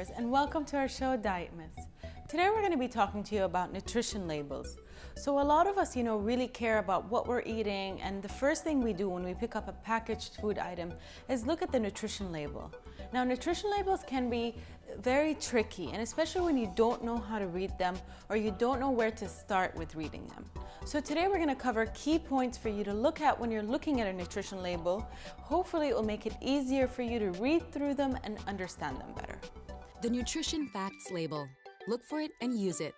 viewers, and welcome to our show, Diet Myths. Today we're going to be talking to you about nutrition labels. So a lot of us, really care about what we're eating, and the first thing we do when we pick up a packaged food item is look at the nutrition label. Now, nutrition labels can be very tricky, and especially when you don't know how to read them or you don't know where to start with reading them. So today we're going to cover key points for you to look at when you're looking at a nutrition label. Hopefully it will make it easier for you to read through them and understand them better. The Nutrition Facts label. Look for it and use it.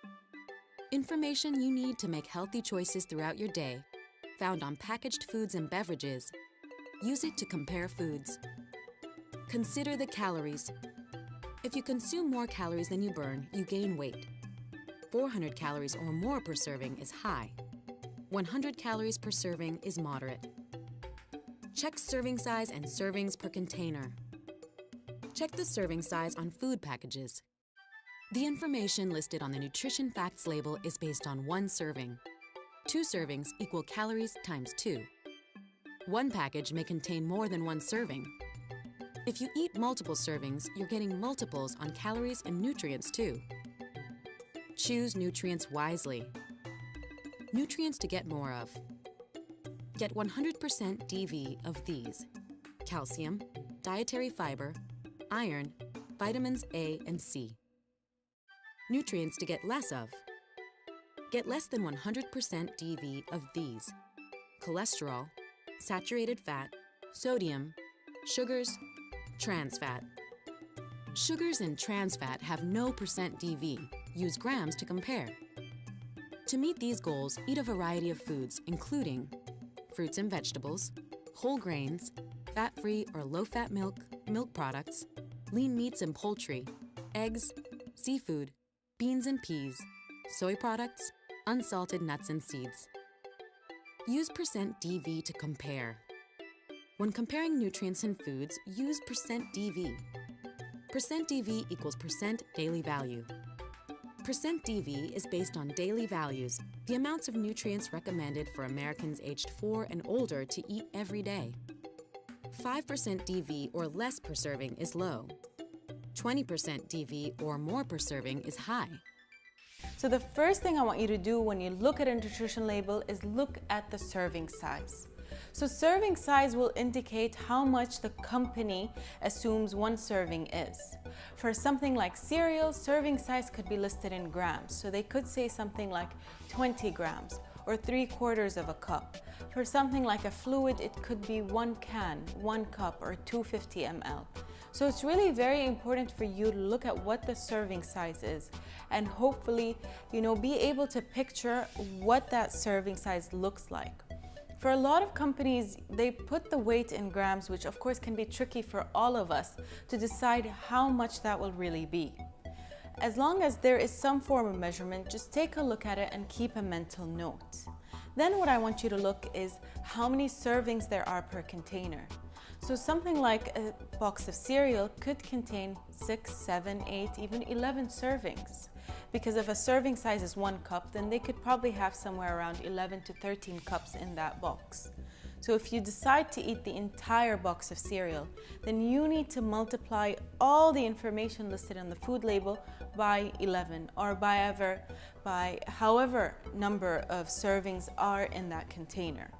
Information you need to make healthy choices throughout your day. Found on packaged foods and beverages. Use it to compare foods. Consider the calories. If you consume more calories than you burn, you gain weight. 400 calories or more per serving is high. 100 calories per serving is moderate. Check serving size and servings per container. Check the serving size on food packages. The information listed on the Nutrition Facts label is based on one serving. 2 servings equal calories times 2. One package may contain more than one serving. If you eat multiple servings, you're getting multiples on calories and nutrients too. Choose nutrients wisely. Nutrients to get more of. Get 100% DV of these: calcium, dietary fiber, iron, vitamins A and C. Nutrients to get less of. Get less than 100% DV of these: cholesterol, saturated fat, sodium, sugars, trans fat. Sugars and trans fat have no percent DV. Use grams to compare. To meet these goals, eat a variety of foods, including fruits and vegetables, whole grains, fat-free or low-fat milk, milk products, lean meats and poultry, eggs, seafood, beans and peas, soy products, unsalted nuts and seeds. Use percent DV to compare. When comparing nutrients in foods, use percent DV. Percent DV equals percent daily value. Percent DV is based on daily values, the amounts of nutrients recommended for Americans aged 4 and older to eat every day. 5% DV or less per serving is low. 20% DV or more per serving is high. So the first thing I want you to do when you look at a nutrition label is look at the serving size. So serving size will indicate how much the company assumes one serving is. For something like cereal, serving size could be listed in grams. So they could say something like 20 grams or 3/4 of a cup. For something like a fluid, it could be 1 can, 1 cup, or 250 ml. So it's really very important for you to look at what the serving size is and hopefully, be able to picture what that serving size looks like. For a lot of companies, they put the weight in grams, which of course can be tricky for all of us to decide how much that will really be. As long as there is some form of measurement, just take a look at it and keep a mental note. Then what I want you to look is how many servings there are per container. So something like a box of cereal could contain 6, 7, 8, even 11 servings. Because if a serving size is 1 cup, then they could probably have somewhere around 11 to 13 cups in that box. So if you decide to eat the entire box of cereal, then you need to multiply all the information listed on the food label by 11 or by however number of servings are in that container.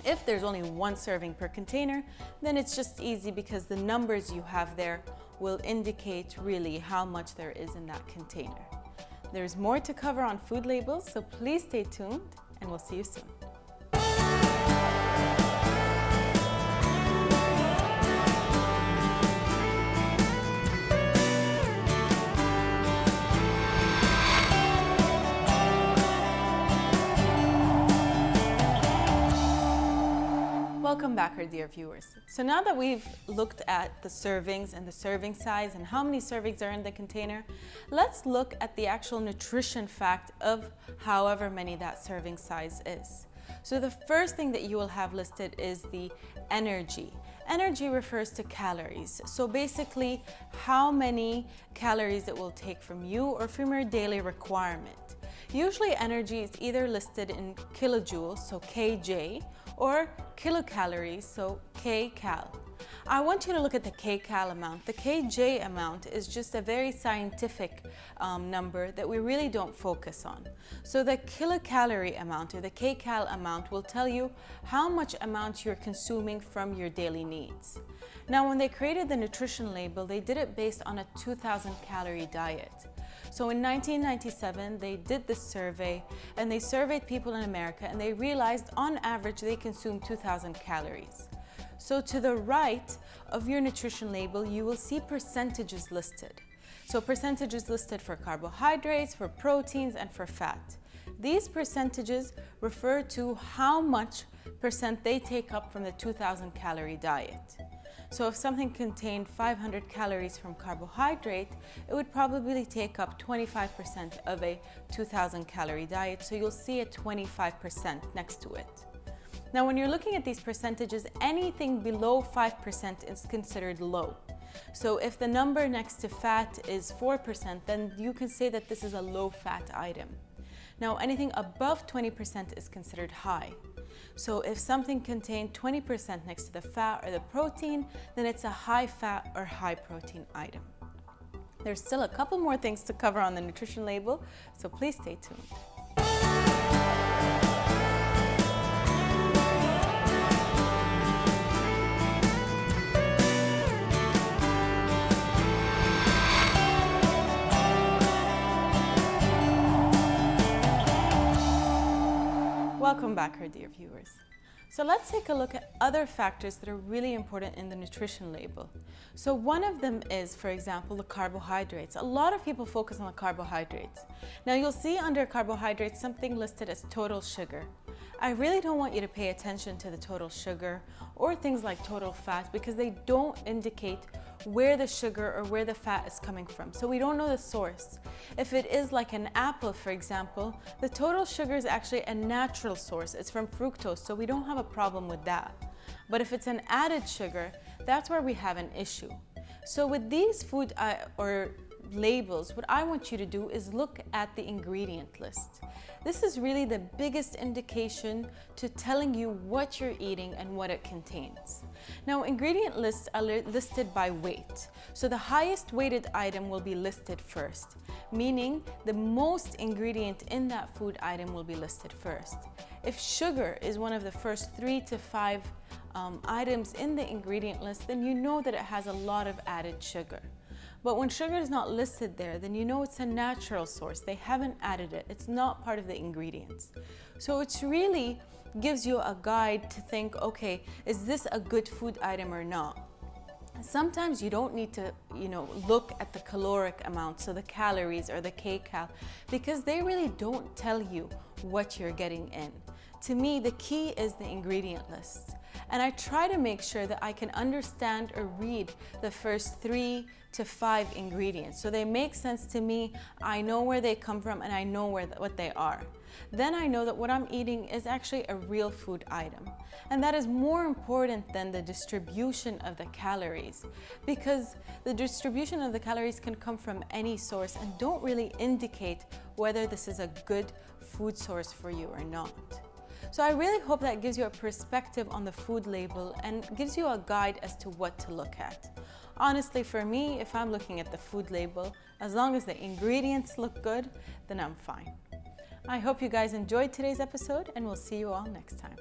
If there's only 1 serving per container, then it's just easy because the numbers you have there will indicate really how much there is in that container. There's more to cover on food labels, so please stay tuned and we'll see you soon. Welcome back, our dear viewers. So now that we've looked at the servings and the serving size and how many servings are in the container, let's look at the actual nutrition fact of however many that serving size is. So the first thing that you will have listed is the energy. Energy refers to calories. So basically how many calories it will take from you or from your daily requirement. Usually energy is either listed in kilojoules, so kJ, or kilocalories, so kcal. I want you to look at the kcal amount. The kj amount is just a very scientific number that we really don't focus on. So the kilocalorie amount or the kcal amount will tell you how much amount you're consuming from your daily needs. Now, when they created the nutrition label, they did it based on a 2,000 calorie diet. So in 1997, they did this survey and they surveyed people in America and they realized on average they consume 2,000 calories. So to the right of your nutrition label, you will see percentages listed. So percentages listed for carbohydrates, for proteins, and for fat. These percentages refer to how much percent they take up from the 2,000 calorie diet. So if something contained 500 calories from carbohydrate, it would probably take up 25% of a 2,000 calorie diet. So you'll see a 25% next to it. Now, when you're looking at these percentages, anything below 5% is considered low. So if the number next to fat is 4%, then you can say that this is a low fat item. Now, anything above 20% is considered high. So if something contained 20% next to the fat or the protein, then it's a high fat or high protein item. There's still a couple more things to cover on the nutrition label, so please stay tuned. Welcome back, our dear viewers. So let's take a look at other factors that are really important in the nutrition label. So one of them is, for example, the carbohydrates. A lot of people focus on the carbohydrates. Now you'll see under carbohydrates something listed as total sugar. I really don't want you to pay attention to the total sugar or things like total fat because they don't indicate where the sugar or where the fat is coming from. So we don't know the source. If it is like an apple, for example, the total sugar is actually a natural source. It's from fructose, so we don't have a problem with that. But if it's an added sugar, that's where we have an issue. So with these food or labels, what I want you to do is look at the ingredient list. This is really the biggest indication to telling you what you're eating and what it contains. Now, ingredient lists are listed by weight. So the highest weighted item will be listed first, meaning the most ingredient in that food item will be listed first. If sugar is one of the first 3 to 5 items in the ingredient list, then you know that it has a lot of added sugar. But when sugar is not listed there, then you know it's a natural source. They haven't added it. It's not part of the ingredients. So it's really gives you a guide to think, okay, is this a good food item or not? Sometimes you don't need to, look at the caloric amount, so the calories or the kcal, because they really don't tell you what you're getting in. To me, the key is the ingredient list. And I try to make sure that I can understand or read the first 3 to 5 ingredients. So they make sense to me, I know where they come from, and I know what they are. Then I know that what I'm eating is actually a real food item. And that is more important than the distribution of the calories, because the distribution of the calories can come from any source and don't really indicate whether this is a good food source for you or not. So I really hope that gives you a perspective on the food label and gives you a guide as to what to look at. Honestly, for me, if I'm looking at the food label, as long as the ingredients look good, then I'm fine. I hope you guys enjoyed today's episode, and we'll see you all next time.